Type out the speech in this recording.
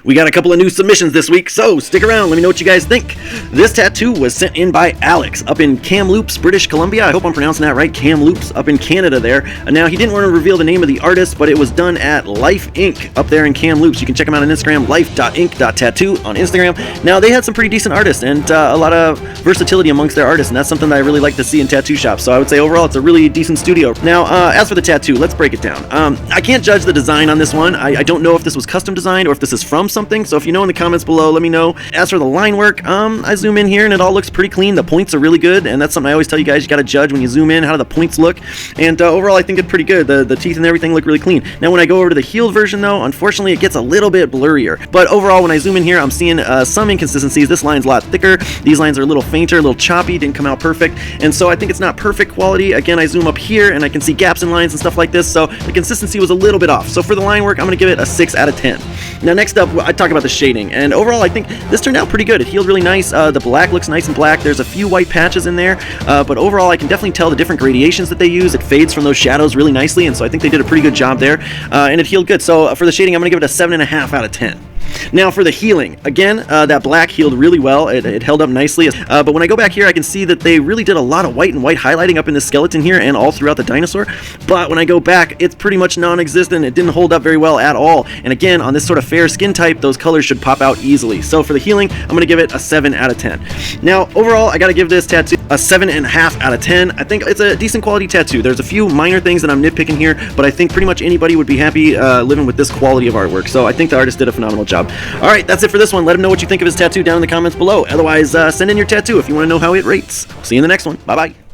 We got a couple of new submissions this week, so stick around, let me know what you guys think. This tattoo was sent in by Alex up in Kamloops, British Columbia. I hope I'm pronouncing that right, Kamloops, up in Canada there. Now, he didn't want to reveal the name of the artist, but it was done at Life Inc. up there in Kamloops. You can check them out on Instagram, life.inc.tattoo on Instagram. Now, they had some pretty decent artists and a lot of versatility amongst their artists, and that's something that I really like to see in tattoo shops. So I would say overall, it's a really decent studio. Now, as for the tattoo, let's break it down. I can't judge the design on this one. I don't know if this was custom designed or if this is from something, so if you know in the comments below, let me know. As for the line work, I zoom in here and it all looks pretty clean. The points are really good, and that's something I always tell you guys, you gotta judge when you zoom in, how do the points look, and overall I think it's pretty good. The teeth and everything look really clean. Now when I go over to the healed version though, unfortunately it gets a little bit blurrier, but overall when I zoom in here, I'm seeing some inconsistencies. This line's a lot thicker, these lines are a little fainter, a little choppy, didn't come out perfect, and so I think it's not perfect quality. Again, I zoom up here and I can see gaps in lines and stuff like this, so the consistency was a little bit off. So for the line work, I'm going to give it a 6 out of 10. Now next up, I talk about the shading, and overall I think this turned out pretty good. It healed really nice. The black looks nice and black. There's a few white patches in there, but overall I can definitely tell the different gradations that they use. It fades from those shadows really nicely, and so I think they did a pretty good job there, and it healed good. So for the shading, I'm going to give it a 7.5 out of 10. Now for the healing, again, that black healed really well. It held up nicely, but when I go back here, I can see that they really did a lot of white and white highlighting up in the skeleton here and all throughout the dinosaur, but when I go back, it's pretty much non-existent. It didn't hold up very well at all, and again, on this sort of fair skin type, those colors should pop out easily. So for the healing, I'm going to give it a 7 out of 10. Now, overall, I got to give this tattoo a 7.5 out of 10. I think it's a decent quality tattoo. There's a few minor things that I'm nitpicking here, but I think pretty much anybody would be happy living with this quality of artwork, so I think the artist did a phenomenal job. Alright, that's it for this one. Let him know what you think of his tattoo down in the comments below. Otherwise, send in your tattoo if you want to know how it rates. See you in the next one. Bye-bye.